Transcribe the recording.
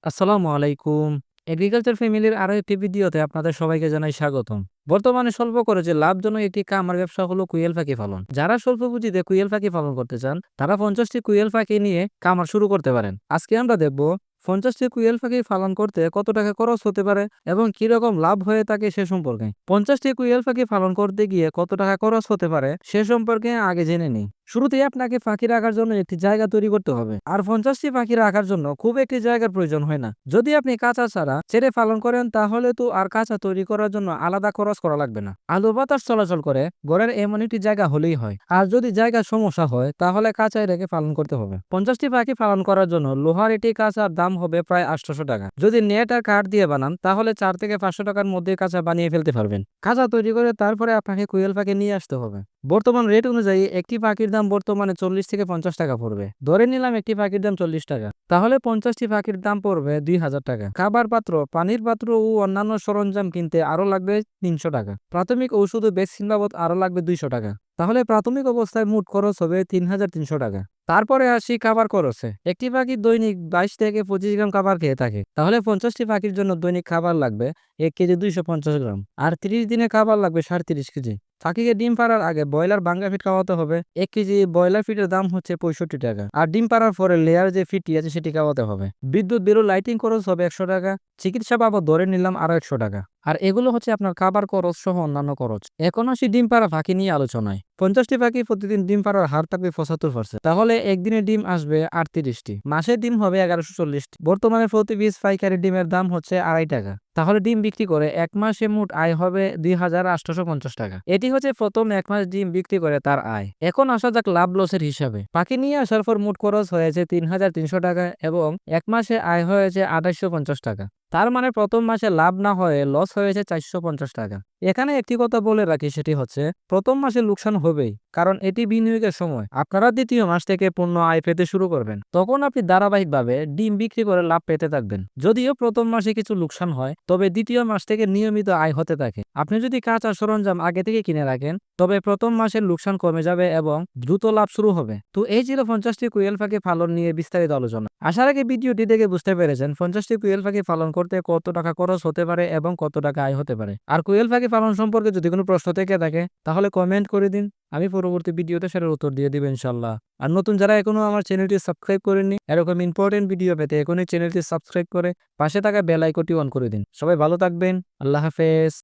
আসসালামু আলাইকুম। এগ্রিকালচার ফ্যামিলির আরো একটি ভিডিওতে আপনাদের সবাইকে জানাই স্বাগতম। বর্তমানে স্বল্প খরচে লাভজনক একটি খামার ব্যবসা হলো কুইল পাখি পালন। যারা স্বল্প পুঁজিতে কুইল পাখি পালন করতে চান, তারা 50টি কুইল পাখি নিয়ে খামার শুরু করতে পারেন। আজকে আমরা দেখব 50টি কুইল পাখি পালন করতে কত টাকা খরচ হতে পারে এবং কি রকম লাভ হয়ে থাকে সে সম্পর্কে। 50টি কুইল পাখি পালন করতে গিয়ে কত টাকা খরচ হতে পারে সে সম্পর্কে আগে জেনে নিই। শুরুতেই আপনাকে পাখি রাখার জন্য একটি জায়গা তৈরি করতে হবে। আর 50টি পাখি রাখার জন্য খুব একটি জায়গার প্রয়োজন হয় না। যদি আপনি কাঁচা ছাড়া ছেড়ে পালন করেন তাহলে তো আর কাঁচা তৈরি করার জন্য আলাদা খরচ করা লাগবে না। আলো বাতাস চলাচল করে ঘরের এমন একটি জায়গা হলেই হয়। আর যদি জায়গার সমস্যা হয় তাহলে কাঁচাই রেখে পালন করতে হবে। 50টি পাখি পালন করার জন্য লোহার একটি কাঁচার দাম হবে প্রায় 800 টাকা। যদি নেট আর কাঠ দিয়ে বানান তাহলে 4 থেকে 500 টাকার মধ্যে কাঁচা বানিয়ে ফেলতে পারবেন। কাঁচা তৈরি করে তারপরে আপনাকে কুইল পাখি নিয়ে আসতে হবে। বর্তমান রেট অনুযায়ী একটি পাখির দাম বর্তমানে 40 থেকে 50 টাকা পড়বে। ধরে নিলাম একটি পাখির দাম 40 টাকা, তাহলে 50টি পাখির দাম পড়বে 2000 টাকা। খাবার পাত্র, পানির পাত্র ও অন্যান্য সরঞ্জাম কিনতে আরো লাগবে 300 টাকা। প্রাথমিক ঔষধ ও ভ্যাকসিন বাবদ আরো লাগবে 200 টাকা। তাহলে প্রাথমিক অবস্থায় মোট খরচ হবে 3300 টাকা। তারপরে আসি খাবার খরচে। একটি পাখি দৈনিক 22 থেকে 25 গ্রাম খাবার খেয়ে থাকে, তাহলে 50টি পাখির জন্য দৈনিক খাবার লাগবে 1 কেজি 250 গ্রাম। আর 30 দিনে খাবার লাগবে 37 কেজি। পাখিকে ডিম পাড়ার আগে ব্রয়লার ভাঙ্গা ফিট খাওয়াতে হবে। 1 কেজি ব্রয়লার ফিটের দাম হচ্ছে 65 টাকা। আর ডিম পাড়ার পরে লেয়ার যে ফিটটি আছে সেটি খাওয়াতে হবে। বিদ্যুৎ বিল ও লাইটিং খরচ হবে 100 টাকা। চিকিৎসা বাবদ ধরে নিলাম আরো 100 টাকা। আর এগুলো হচ্ছে আপনার খাবার খরচ সহ অন্যান্য খরচ। এখন আসি ডিম পাড়া পাখি নিয়ে আলোচনায়। 50টি পাখি প্রতিদিন ডিম পাড়ার হার থাকবে 75%। তাহলে একদিনে ডিম আসবে 38টি। মাসে ডিম হবে 1140টি। বর্তমানে প্রতি পিস পাইকারি ডিমের দাম হচ্ছে 2.5 টাকা। তাহলে ডিম বিক্রি করে এক মাসে মোট আয় হবে 2850 টাকা। এটি হচ্ছে প্রথম এক মাস ডিম বিক্রি করে তার আয়। এখন আসা যাক লাভ লসের হিসাবে। পাখি নিয়ে আসার পর মোট খরচ হয়েছে 3300 টাকা এবং এক মাসে আয় হয়েছে 2850 টাকা। তার মানে প্রথম মাসে লাভ না হয়ে লস হয়েছে 450 টাকা। এখানে একটি কথা বলে রাখি, সেটি হচ্ছে প্রথম মাসে লোকসান হবেই, কারণ এটি বিনিয়োগের সময়। আপনারা দ্বিতীয় মাস থেকে পূর্ণ আয় পেতে শুরু করবেন, তখন আপনি ধারাবাহিকভাবে ডিম বিক্রি করে লাভ পেতে থাকবেন। যদিও প্রথম মাসে কিছু লোকসান হয়, তবে দ্বিতীয় মাস থেকে নিয়মিত আয় হতে থাকে। আপনি যদি কাঁচা সরঞ্জাম আগে থেকে কিনে রাখেন তবে প্রথম মাসের লোকসান কমে যাবে এবং দ্রুত লাভ শুরু হবে। তো এই ছিল 50টি কুইল পাখি পালন নিয়ে বিস্তারিত আলোচনা। আশা রাখি ভিডিওটি দেখে বুঝতে পেরেছেন 50টি কুইল পাখি পালন করতে কত টাকা খরচ হতে পারে এবং কত টাকা আয় হতে পারে। আর কুইল পাখি পালন সম্পর্কে যদি কোনো প্রশ্ন থেকে থাকে তাহলে কমেন্ট করে দিন, আমি পরবর্তী ভিডিওতে সেটার উত্তর দিয়ে দিব ইনশাল্লাহ। আর নতুন যারা এখনো আমার চ্যানেলটি সাবস্ক্রাইব করেননি, এরকম ইম্পর্টেন্ট ভিডিও পেতে এখনই চ্যানেলটি সাবস্ক্রাইব করে পাশে থাকা বেল আইকনটি অন করে দিন। সবাই ভালো থাকবেন। আল্লাহ হাফেজ।